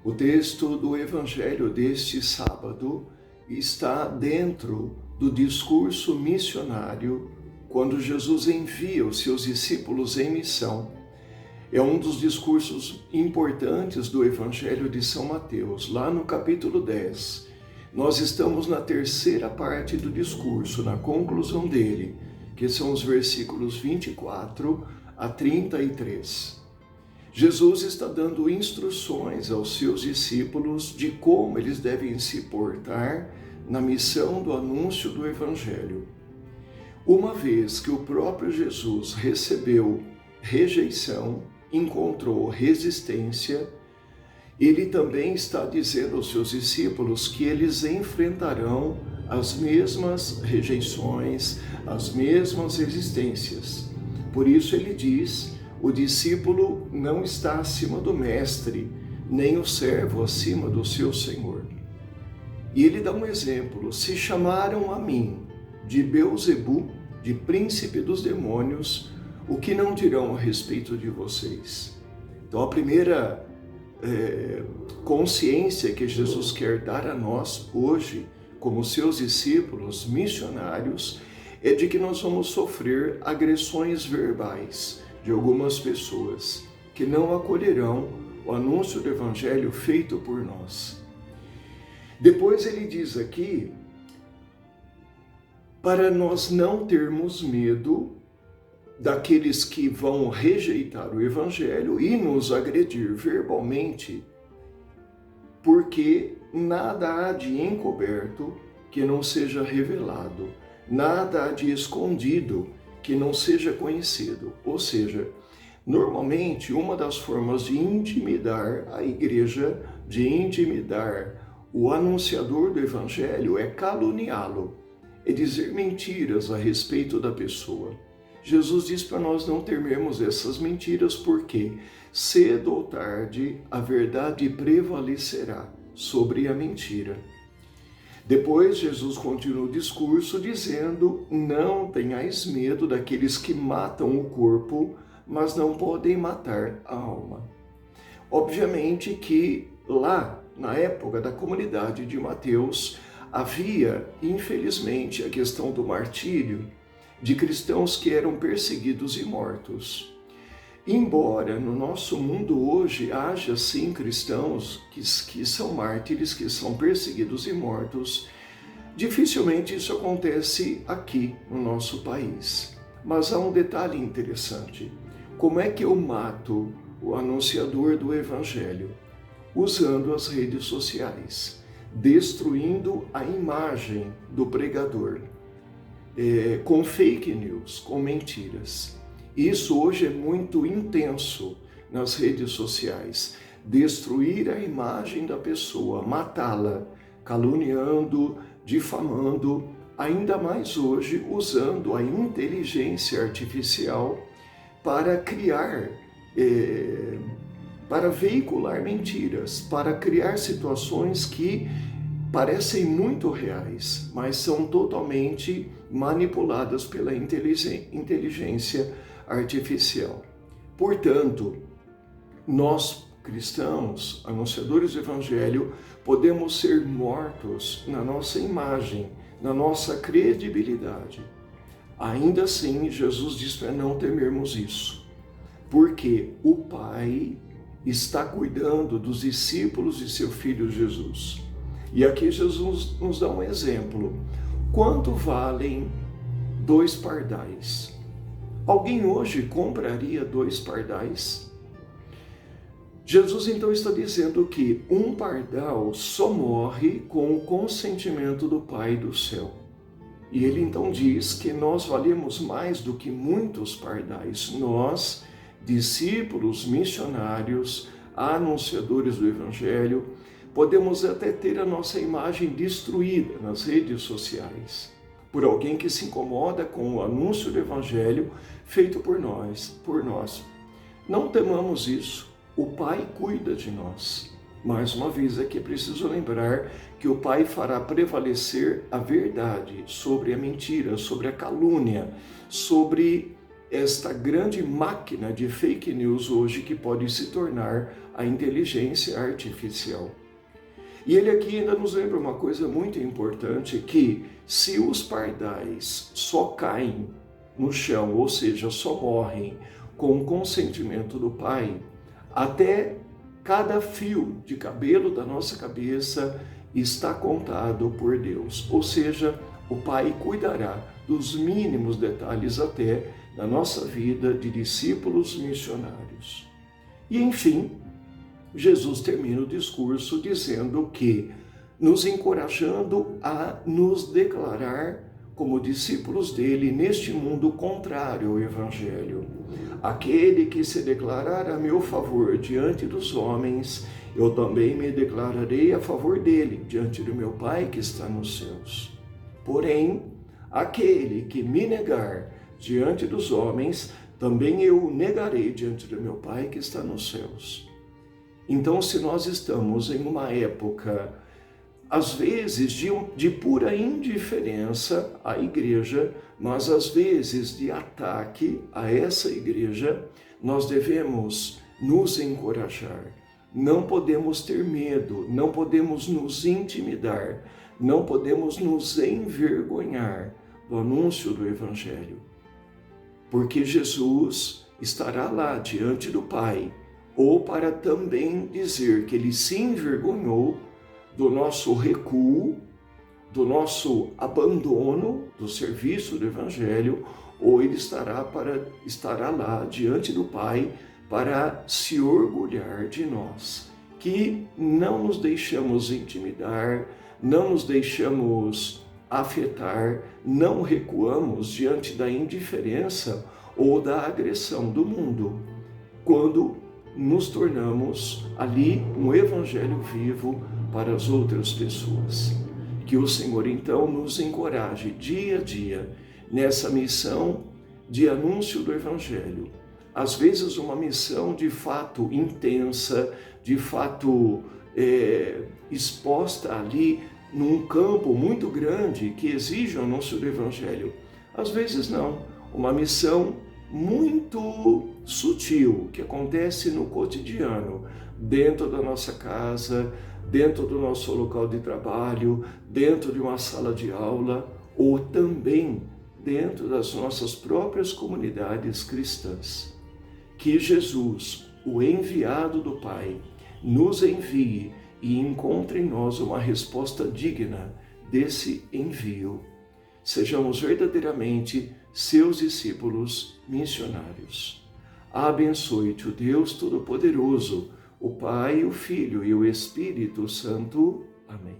O texto do Evangelho deste sábado está dentro do discurso missionário, quando Jesus envia os seus discípulos em missão. É um dos discursos importantes do Evangelho de São Mateus, lá no capítulo 10. Nós estamos na terceira parte do discurso, na conclusão dele, que são os versículos 24 a 33. Jesus está dando instruções aos seus discípulos de como eles devem se portar na missão do anúncio do Evangelho. Uma vez que o próprio Jesus recebeu rejeição, encontrou resistência, ele também está dizendo aos seus discípulos que eles enfrentarão as mesmas rejeições, as mesmas resistências. Por isso ele diz: o discípulo não está acima do mestre, nem o servo acima do seu senhor. E ele dá um exemplo: se chamaram a mim de Beelzebu, de príncipe dos demônios, o que não dirão a respeito de vocês? Então a primeira consciência que Jesus quer dar a nós hoje, como seus discípulos missionários, é de que nós vamos sofrer agressões verbais de algumas pessoas que não acolherão o anúncio do Evangelho feito por nós. Depois ele diz aqui, para nós não termos medo daqueles que vão rejeitar o Evangelho e nos agredir verbalmente, porque nada há de encoberto que não seja revelado, nada há de escondido que não seja conhecido. Ou seja, normalmente uma das formas de intimidar a igreja, de intimidar o anunciador do Evangelho, é caluniá-lo, é dizer mentiras a respeito da pessoa. Jesus diz para nós não temermos essas mentiras, porque cedo ou tarde a verdade prevalecerá sobre a mentira. Depois, Jesus continua o discurso dizendo: não tenhais medo daqueles que matam o corpo, mas não podem matar a alma. Obviamente que lá, na época da comunidade de Mateus, havia, infelizmente, a questão do martírio de cristãos que eram perseguidos e mortos. Embora no nosso mundo hoje haja sim cristãos que são mártires, que são perseguidos e mortos, dificilmente isso acontece aqui no nosso país. Mas há um detalhe interessante: como é que eu mato o anunciador do Evangelho? Usando as redes sociais, destruindo a imagem do pregador, com fake news, com mentiras. Isso hoje é muito intenso nas redes sociais. Destruir a imagem da pessoa, matá-la, caluniando, difamando, ainda mais hoje usando a inteligência artificial para criar, para veicular mentiras, para criar situações que parecem muito reais, mas são totalmente manipuladas pela inteligência artificial. Portanto, nós cristãos, anunciadores do Evangelho, podemos ser mortos na nossa imagem, na nossa credibilidade. Ainda assim, Jesus diz para não temermos isso, porque o Pai está cuidando dos discípulos de seu Filho Jesus. E aqui Jesus nos dá um exemplo. Quanto valem 2 pardais? Alguém hoje compraria 2 pardais? Jesus então está dizendo que um pardal só morre com o consentimento do Pai do céu. E ele então diz que nós valemos mais do que muitos pardais. Nós, discípulos missionários, anunciadores do Evangelho, podemos até ter a nossa imagem destruída nas redes sociais por alguém que se incomoda com o anúncio do Evangelho feito por nós. Não temamos isso. O Pai cuida de nós. Mais uma vez aqui é preciso lembrar que o Pai fará prevalecer a verdade sobre a mentira, sobre a calúnia, sobre esta grande máquina de fake news hoje que pode se tornar a inteligência artificial. E ele aqui ainda nos lembra uma coisa muito importante, que se os pardais só caem no chão, ou seja, só morrem com o consentimento do Pai, até cada fio de cabelo da nossa cabeça está contado por Deus. Ou seja, o Pai cuidará dos mínimos detalhes até na nossa vida de discípulos missionários. E enfim, Jesus termina o discurso dizendo que, nos encorajando a nos declarar como discípulos dele neste mundo contrário ao Evangelho. Aquele que se declarar a meu favor diante dos homens, eu também me declararei a favor dele diante do meu Pai que está nos céus. Porém, aquele que me negar diante dos homens, também eu o negarei diante do meu Pai que está nos céus. Então, se nós estamos em uma época, às vezes, de pura indiferença à igreja, mas às vezes de ataque a essa igreja, nós devemos nos encorajar. Não podemos ter medo, não podemos nos intimidar, não podemos nos envergonhar do anúncio do Evangelho. Porque Jesus estará lá diante do Pai, ou para também dizer que ele se envergonhou do nosso recuo, do nosso abandono do serviço do Evangelho, ou ele estará lá diante do Pai para se orgulhar de nós, que não nos deixamos intimidar, não nos deixamos afetar, não recuamos diante da indiferença ou da agressão do mundo, quando nos tornamos ali um evangelho vivo para as outras pessoas. Que o Senhor então nos encoraje dia a dia nessa missão de anúncio do evangelho. Às vezes uma missão de fato intensa, de fato exposta ali num campo muito grande que exige o anúncio do evangelho. Às vezes não, uma missão muito sutil, que acontece no cotidiano, dentro da nossa casa, dentro do nosso local de trabalho, dentro de uma sala de aula, ou também dentro das nossas próprias comunidades cristãs. Que Jesus, o enviado do Pai, nos envie e encontre em nós uma resposta digna desse envio. Sejamos verdadeiramente seus discípulos missionários. Abençoe-te o Deus Todo-Poderoso, o Pai, o Filho e o Espírito Santo. Amém.